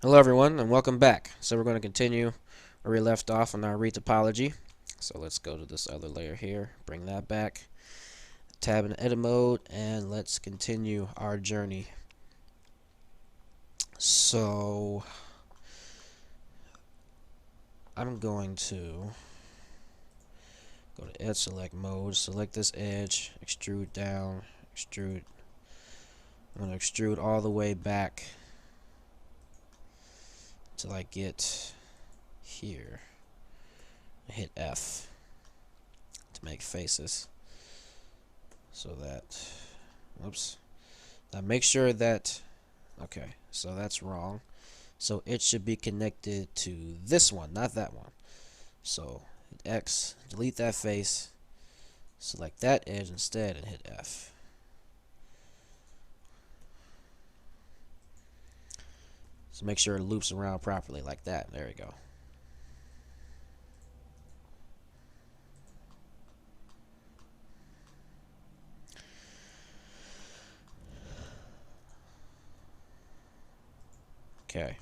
Hello everyone and welcome back. So we're going to continue where we left off on our retopology. So let's go to this other layer here, bring that back, tab in edit mode, and let's continue our journey. So I'm going to go to edge select mode, select this edge, extrude down, extrude. I'm going to extrude all the way back till I get here. Hit F to make faces. So that, whoops. Now make sure that, okay, so that's wrong. So it should be connected to this one, not that one. So hit X, delete that face, select that edge instead, and hit F. So make sure it loops around properly like that. There we go. Okay.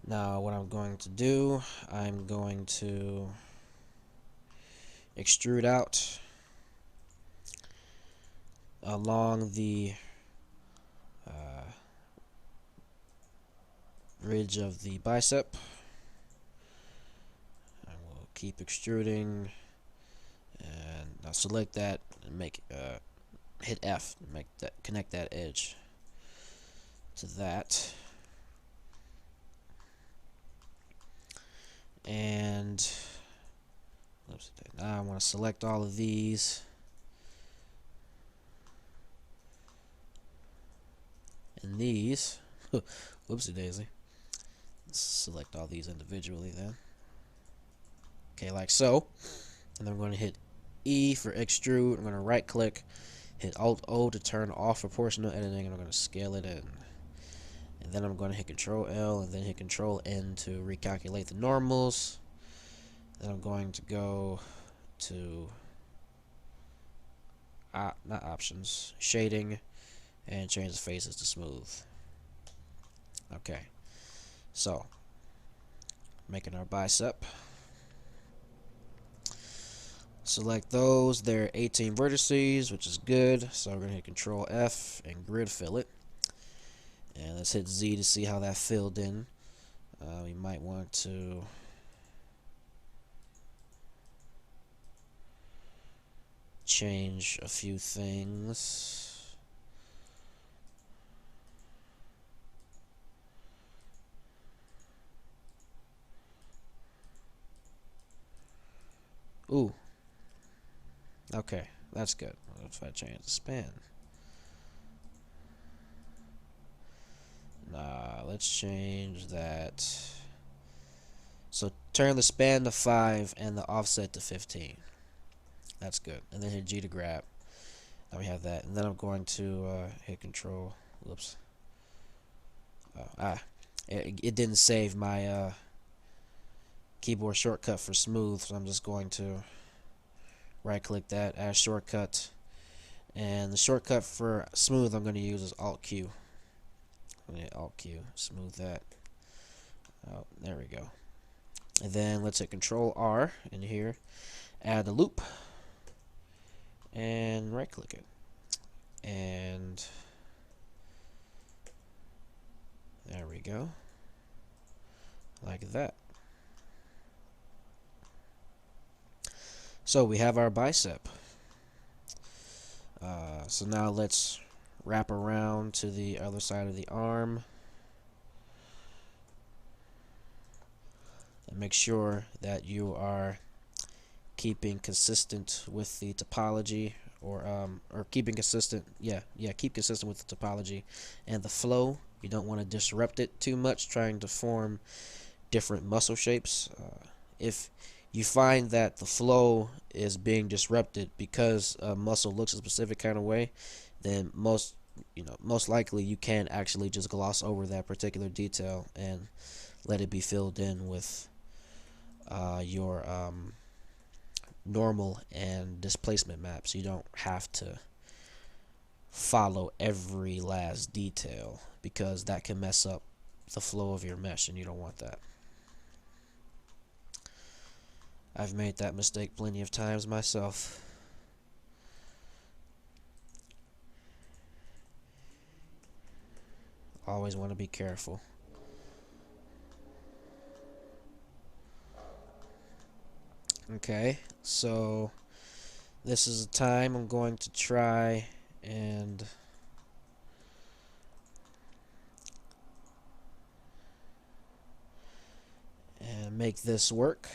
Now what I'm going to do, I'm going to extrude out along the ridge of the bicep. I will keep extruding, and I'll select that and make hit F to make that connect that edge to that. And now I want to select all of these and these. Whoopsie daisy. Let's select all these individually then. Okay, like so. And then I'm going to hit E for extrude. I'm going to right click, hit Alt O to turn off proportional editing, and I'm going to scale it in. And then I'm going to hit Control L and then hit Control N to recalculate the normals. Then I'm going to go to not options, shading, and change the faces to smooth. Okay, so making our bicep. Select those. There are 18 vertices, which is good. So we're going to hit Control F and grid fill it. And let's hit Z to see how that filled in. We might want to change a few things. Ooh. Okay, that's good. What if I change the span? Nah, let's change that. So turn the span to 5 and the offset to 15. That's good. And then hit G to grab. Now we have that. And then I'm going to hit Control. Whoops. It didn't save my keyboard shortcut for smooth, so I'm just going to right click that, add shortcut. And the shortcut for smooth I'm going to use is Alt Q. I'm going to hit Alt Q, smooth that. Oh, there we go. And then let's hit Control R in here, add a loop, and right click it. And there we go. Like that. So we have our bicep. So now let's wrap around to the other side of the arm. And make sure that you are keeping consistent with the topology, or keeping consistent, keep consistent with the topology and the flow. You don't want to disrupt it too much, trying to form different muscle shapes. If you find that the flow is being disrupted because a muscle looks a specific kind of way, then most likely you can actually just gloss over that particular detail and let it be filled in with your normal and displacement maps. You don't have to follow every last detail, because that can mess up the flow of your mesh and you don't want that. I've made that mistake plenty of times myself. Always want to be careful. Okay, so this is the time I'm going to try and make this work.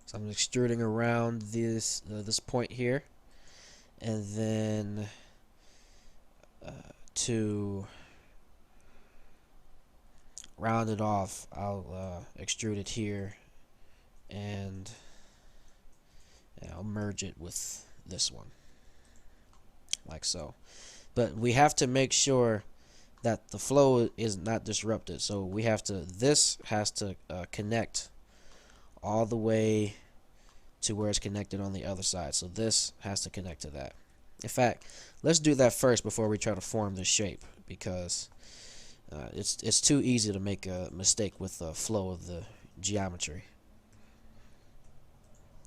So I'm extruding around this point here, and then to round it off, I'll extrude it here, and I'll merge it with this one, like so. But we have to make sure that the flow is not disrupted. So we have to, this has to connect all the way to where it's connected on the other side. So this has to connect to that. In fact, let's do that first before we try to form this shape, because it's too easy to make a mistake with the flow of the geometry.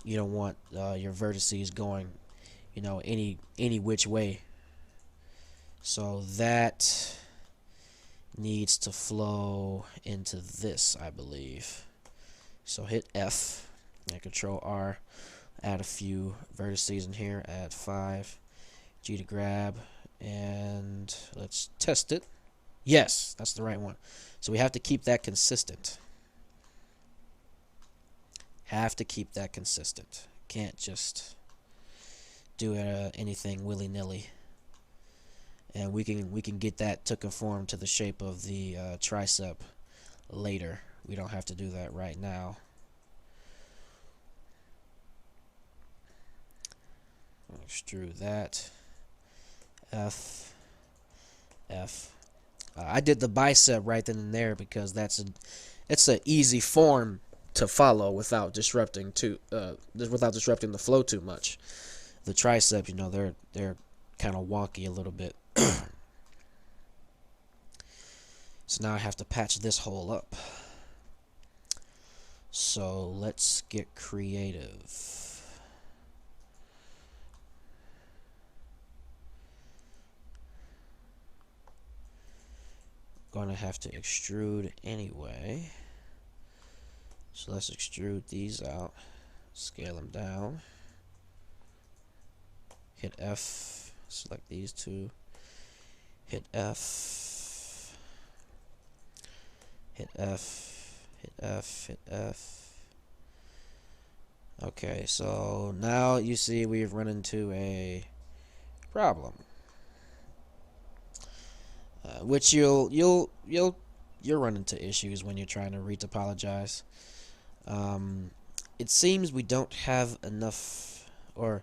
You don't want your vertices going, you know, any which way. So that needs to flow into this, I believe. So hit F and Control R, add a few vertices in here, add 5, G to grab, and let's test it. Yes, that's the right one. So we have to keep that consistent. Have to keep that consistent. Can't just do anything willy-nilly. And we can get that to conform to the shape of the tricep later. We don't have to do that right now. Extrude that. F. I did the bicep right then and there because it's an easy form to follow without disrupting the flow too much. The tricep, you know, they're kind of wonky a little bit. So now I have to patch this hole up. So let's get creative. Gonna have to extrude anyway. So let's extrude these out, scale them down, hit F, select these two, hit F, hit F, hit F, hit F. Okay, so now you see we've run into a problem, which you'll run into issues when you're trying to retopologize. It seems we don't have enough, or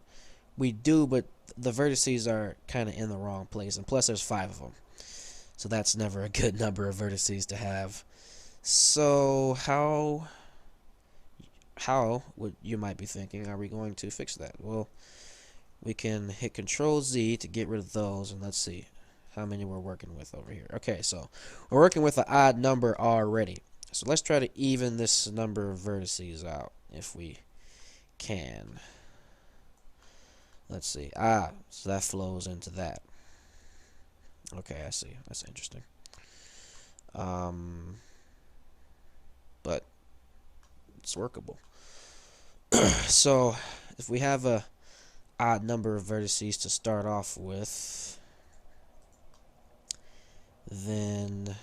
we do, but the vertices are kind of in the wrong place, and plus there's 5 of them, so that's never a good number of vertices to have. So how what you might be thinking, are we going to fix that? Well, we can hit Control Z to get rid of those, and let's see how many we're working with over here. Okay, so we're working with an odd number already. So let's try to even this number of vertices out if we can. Let's see. So that flows into that. Okay, I see. That's interesting. But it's workable. So if we have a odd number of vertices to start off with, then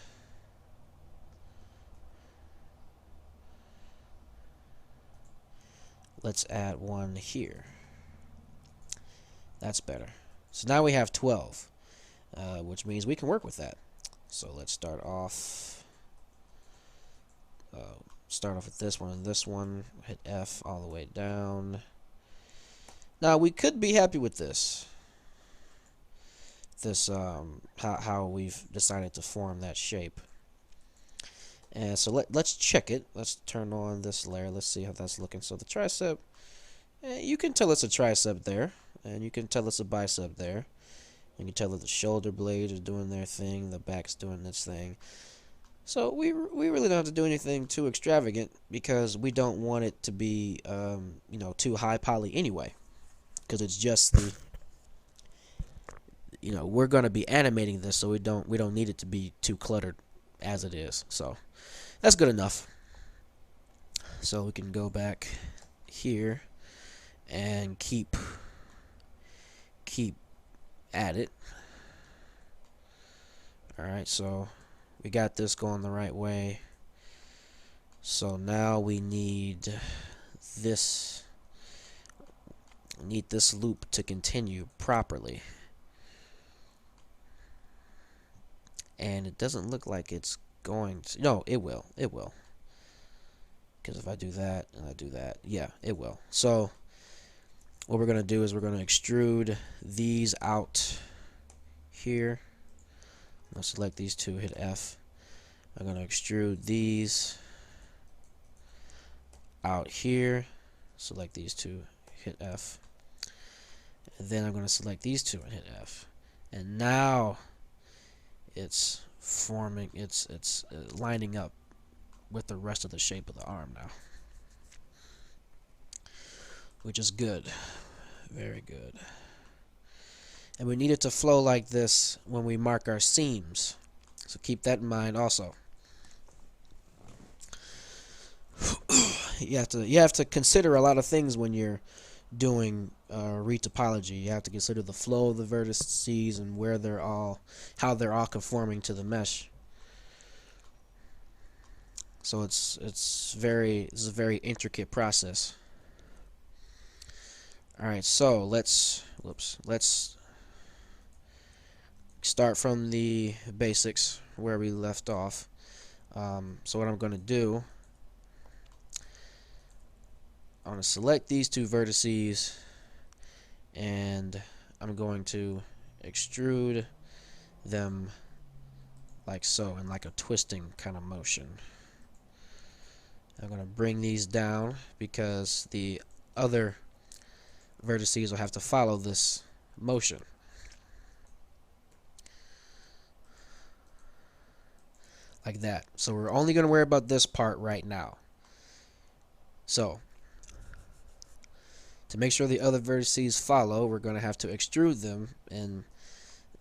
let's add one here. That's better. So now we have 12, which means we can work with that. So let's start off with this one and this one. Hit F all the way down. Now we could be happy with this. How we've decided to form that shape. And so let's check it. Let's turn on this layer. Let's see how that's looking. So the tricep, you can tell it's a tricep there, and you can tell it's a bicep there. You can tell that the shoulder blades are doing their thing, the back's doing its thing. So we really don't have to do anything too extravagant because we don't want it to be too high poly anyway, because it's just the we're going to be animating this, so we don't need it to be too cluttered as it is. So that's good enough. So we can go back here and keep at it. Alright, so we got this going the right way. So now we need this loop to continue properly. And it doesn't look like it's going to. No, it will. It will. Because if I do that and I do that, yeah, it will. So what we're going to do is we're going to extrude these out here. I'm going to select these two, hit F. I'm going to extrude these out here. Select these two, hit F. And then I'm going to select these two and hit F. And now it's forming, it's lining up with the rest of the shape of the arm now, which is good, very good. And we need it to flow like this when we mark our seams, so keep that in mind also. You have to consider a lot of things when you're doing retopology. You have to consider the flow of the vertices and how they're all conforming to the mesh. So this is a very intricate process. All right, so let's start from the basics where we left off. So what I'm going to do, I'm going to select these two vertices and I'm going to extrude them like so, in like a twisting kind of motion. I'm going to bring these down because the other vertices will have to follow this motion. Like that. So we're only going to worry about this part right now. So to make sure the other vertices follow, we're going to have to extrude them in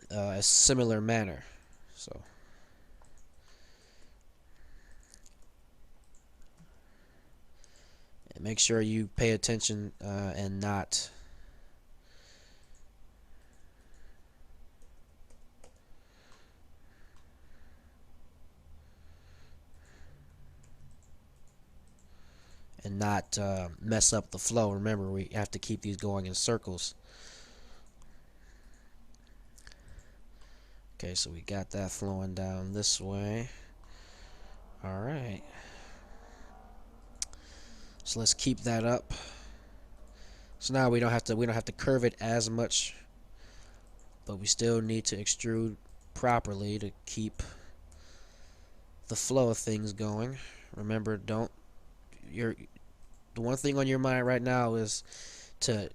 a similar manner. So and make sure you pay attention and not mess up the flow. Remember, we have to keep these going in circles. Okay, so we got that flowing down this way. All right. So let's keep that up. So now we don't have to curve it as much, but we still need to extrude properly to keep the flow of things going. Remember, the one thing on your mind right now is to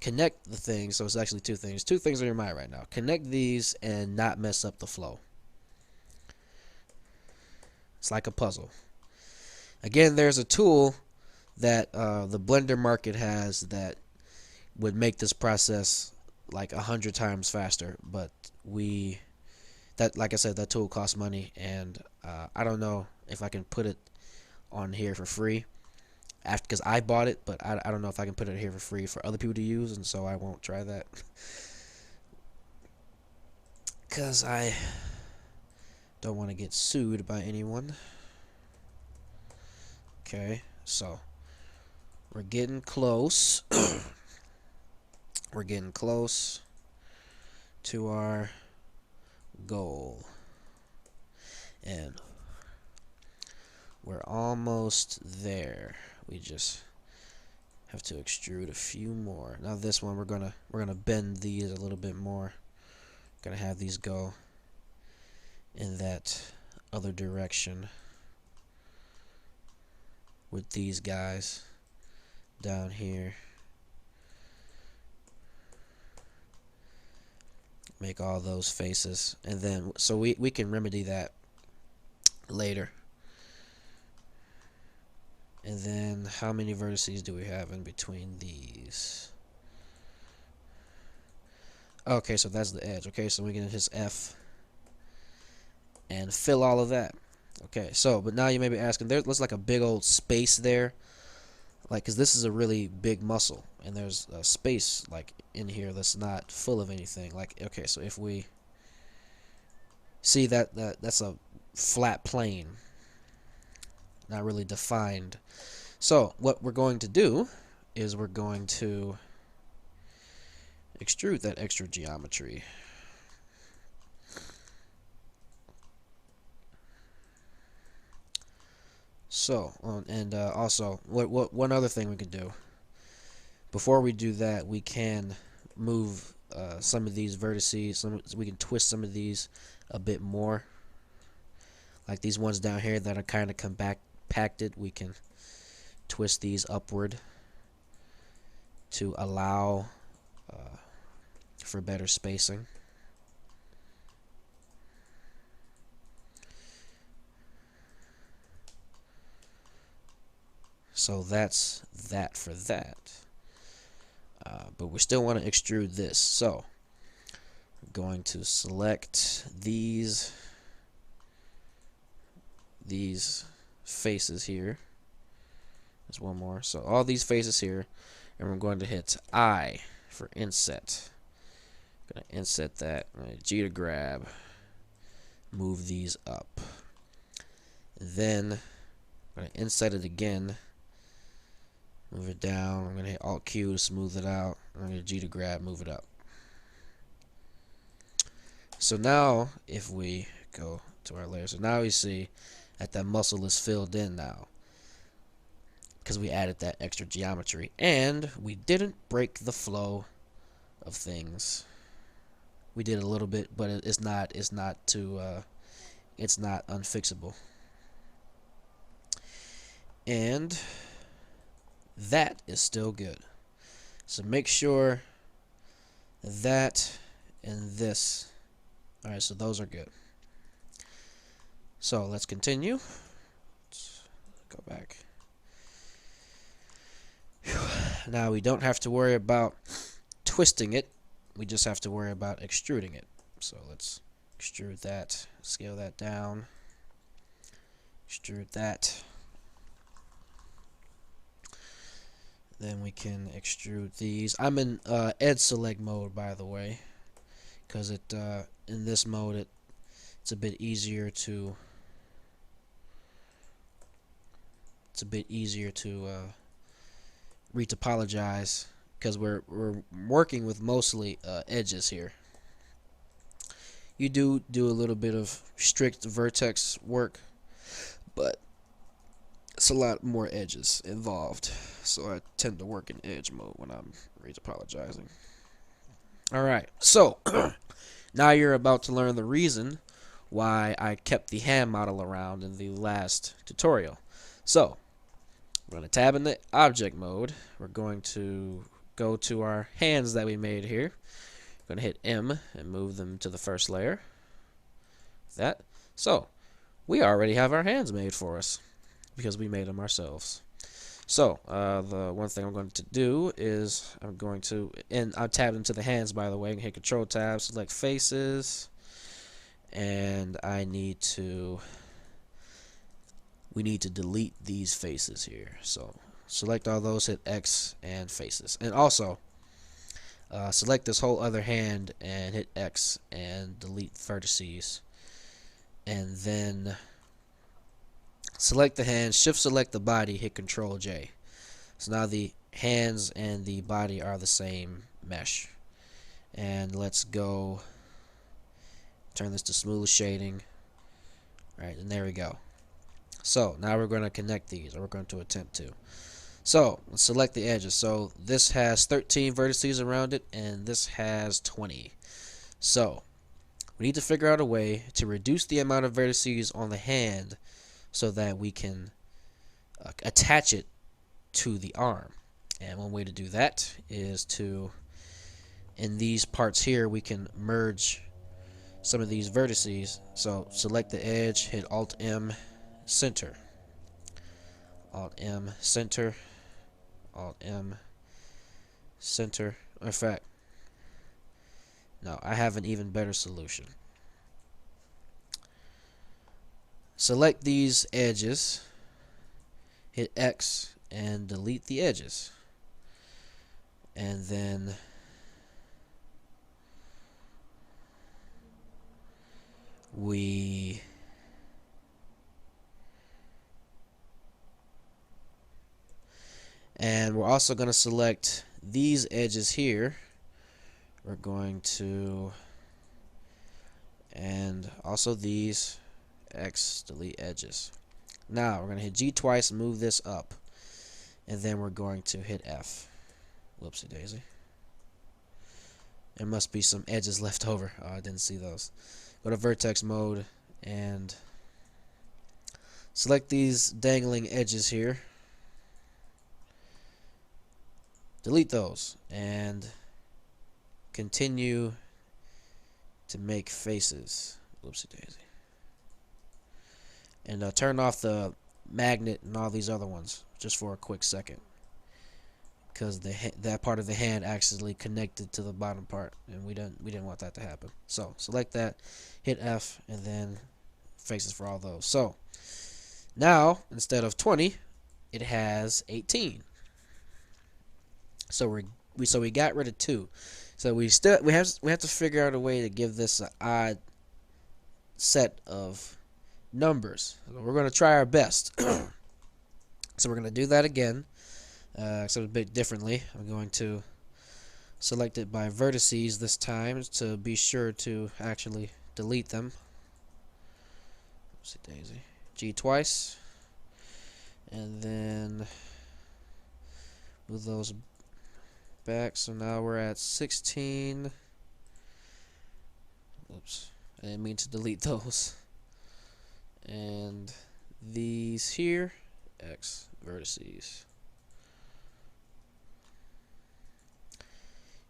connect the things. So it's actually two things. Two things on your mind right now. Connect these and not mess up the flow. It's like a puzzle. Again, there's a tool that the Blender market has that would make this process like 100 times faster, but like I said, that tool costs money, and I don't know if I can put it on here for free because I bought it, but I don't know if I can put it here for free for other people to use, and so I won't try that because I don't want to get sued by anyone. Okay, so we're getting close. We're getting close to our goal, and we're almost there. We just have to extrude a few more. Now this one we're gonna bend these a little bit more. Gonna have these go in that other direction with these guys down here. make all those faces, and then so we can remedy that later. And then how many vertices do we have in between these? Okay, so that's the edge. Okay, so we can hit F and fill all of that. Okay, so but now you may be asking, there looks like a big old space there, like, because this is a really big muscle, and there's a space like in here that's not full of anything. Like, okay, so if we see that's a flat plane, not really defined. So what we're going to do is we're going to extrude that extra geometry. So, and also, what one other thing we could do before we do that, we can move some of these vertices. We can twist some of these a bit more, like these ones down here that are kind of compacted. We can twist these upward to allow for better spacing. So that's that for that. But we still want to extrude this. So we're going to select these faces here. There's one more. So all these faces here, and we're going to hit I for inset. I'm going to inset that. I'm going to G to grab. Move these up. Then I'm going to inset it again. Move it down. I'm going to hit Alt Q to smooth it out. I'm going to G to grab, move it up. So now if we go to our layer, so now we see that muscle is filled in now, because we added that extra geometry, and we didn't break the flow of things. We did a little bit, but it's not unfixable. And that is still good. So make sure that and this. Alright, so those are good. So let's continue. Let's go back. Now we don't have to worry about twisting it. We just have to worry about extruding it. So let's extrude that, scale that down, extrude that. Then we can extrude these. I'm in edge select mode, by the way, because in this mode it's a bit easier to retopologize, because we're working with mostly edges here. You do a little bit of strict vertex work, but it's a lot more edges involved, so I tend to work in edge mode when I'm retopologizing. Alright, so now you're about to learn the reason why I kept the hand model around in the last tutorial. So we're going to tab in the object mode. We're going to go to our hands that we made here. We're going to hit M and move them to the first layer. That. So we already have our hands made for us, because we made them ourselves. So the one thing I'm going to do is I tabbed into the hands, by the way, and hit Control Tab, select faces, and we need to delete these faces here. So select all those, hit X and faces, and also select this whole other hand and hit X and delete vertices, and then select the hand, shift select the body, hit Control J. So now the hands and the body are the same mesh. And let's go turn this to smooth shading. Alright, and there we go. So now we're going to connect these, or we're going to attempt to. So let's select the edges. So this has 13 vertices around it, and this has 20. So we need to figure out a way to reduce the amount of vertices on the hand so that we can attach it to the arm. And one way to do that is to in these parts here we can merge some of these vertices. So select the edge, hit Alt M, center, Alt M, center, Alt M, center. In fact, no, I have an even better solution. Select these edges, hit X, and delete the edges. And then we're also going to select these edges here. We're going to, and also these, X, delete edges. Now we're going to hit G twice and move this up, and then we're going to hit F. Whoopsie daisy. There must be some edges left over. Oh, I didn't see those. Go to vertex mode and select these dangling edges here. Delete those and continue to make faces. Whoopsie daisy. And turn off the magnet and all these other ones just for a quick second, because that part of the hand actually connected to the bottom part, and we didn't want that to happen. So select that, hit F, and then faces for all those. So now instead of 20, it has 18. So we got rid of 2. So we have to figure out a way to give this an odd set of numbers. We're going to try our best. So we're going to do that again. Except a bit differently. I'm going to select it by vertices this time to be sure to actually delete them. Oopsie daisy. G twice, and then move those back. So now we're at 16. Oops, I didn't mean to delete those. And these here, X vertices.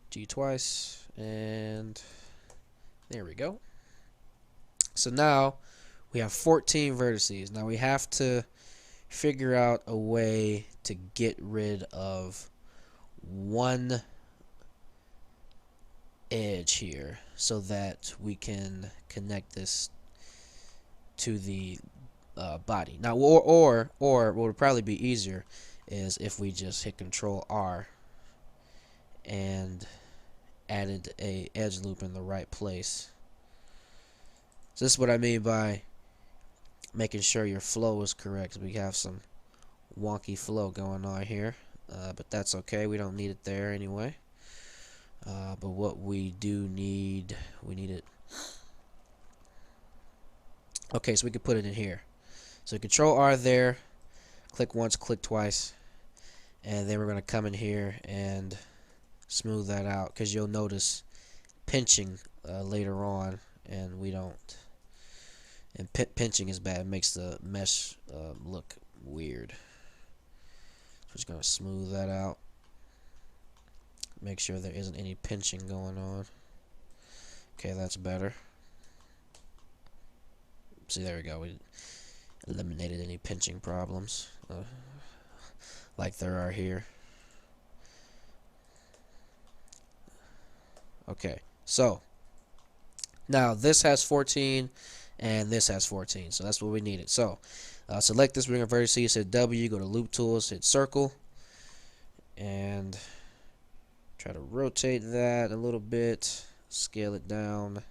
G twice, and there we go. So now we have 14 vertices. Now we have to figure out a way to get rid of one edge here so that we can connect this to the body. Now, or what would probably be easier is if we just hit Control R and added a edge loop in the right place. So this is what I mean by making sure your flow is correct. We have some wonky flow going on here, but that's okay. We don't need it there anyway. But what we do need, we need it. Okay, so we can put it in here. So Control R there, click once, click twice, and then we're going to come in here and smooth that out, because you'll notice pinching later on, and we don't. And pinching is bad. It makes the mesh look weird. So just going to smooth that out. Make sure there isn't any pinching going on. Okay, that's better. See, there we go. We eliminated any pinching problems like there are here. Okay, so now this has 14 and this has 14, so that's what we needed. So select this ring of vertices, hit W, go to loop tools, hit circle, and try to rotate that a little bit, scale it down,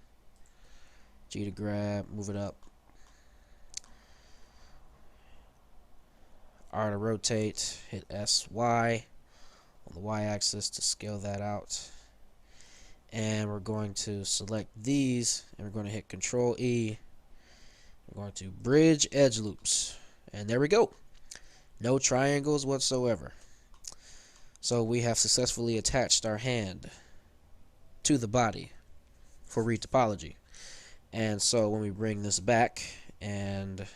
G to grab, move it up, R to rotate, hit SY on the Y axis to scale that out. And we're going to select these, and we're going to hit Control E. We're going to bridge edge loops, and there we go. No triangles whatsoever. So we have successfully attached our hand to the body for retopology. And so when we bring this back and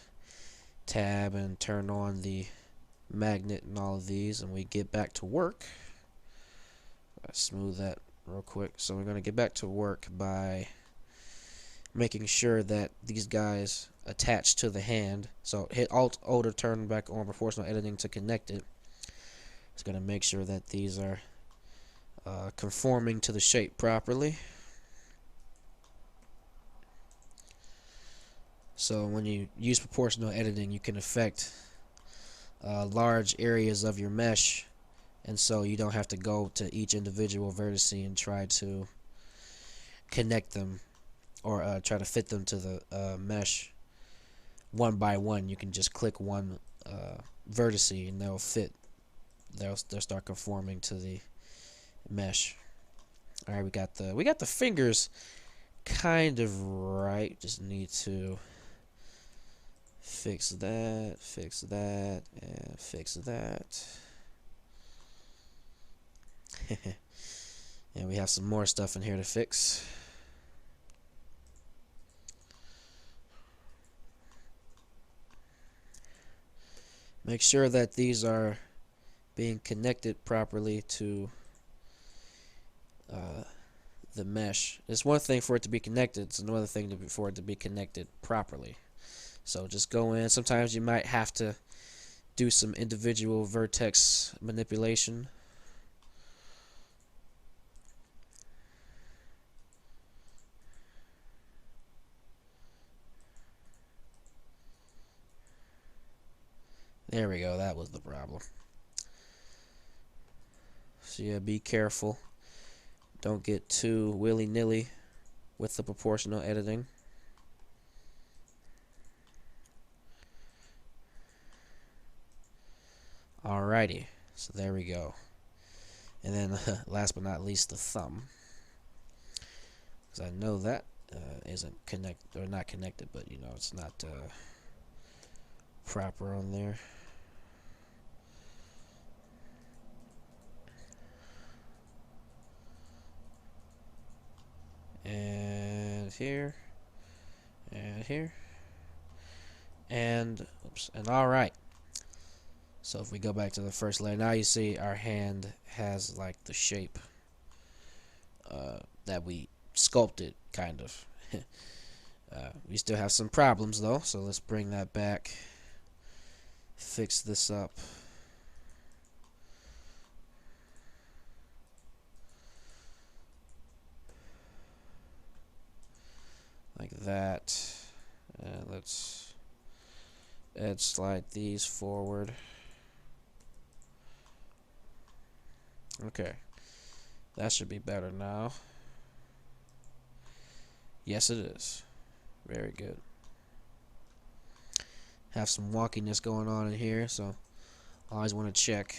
tab and turn on the magnet and all of these, and we get back to work, I smooth that real quick. So we're going to get back to work by making sure that these guys attach to the hand. So hit Alt-O to turn back on proportional editing to connect it. It's going to make sure that these are conforming to the shape properly. So when you use proportional editing, you can affect large areas of your mesh, and so you don't have to go to each individual vertex and try to connect them or try to fit them to the mesh one by one. You can just click one vertex and they'll fit. They'll start conforming to the mesh. All right, we got the fingers kind of right. Just need to fix that, and fix that. And we have some more stuff in here to fix. Make sure that these are being connected properly to the mesh. It's one thing for it to be connected, it's another thing for it to be connected properly. So just go in. Sometimes you might have to do some individual vertex manipulation. There we go, that was the problem. So yeah, be careful. Don't get too willy-nilly with the proportional editing. Alrighty, so there we go. And then last but not least, the thumb. Because I know that isn't connected, or not connected, but you know, it's not proper on there. And here, and here, and oops, and all right. So if we go back to the first layer, now you see our hand has like the shape that we sculpted, kind of. We still have some problems though, so let's bring that back, fix this up. Like that. And let's edge slide these forward. Okay, that should be better now. Yes, it is. Very good. Have some wonkiness going on in here, so I always want to check.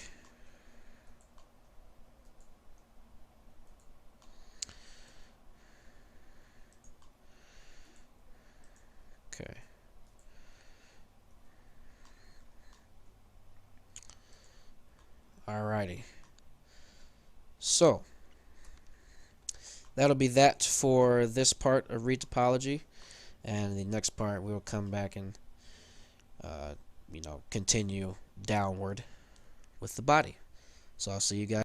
Okay. Alrighty. So that'll be that for this part of retopology, and the next part we'll come back and you know, continue downward with the body. So I'll see you guys.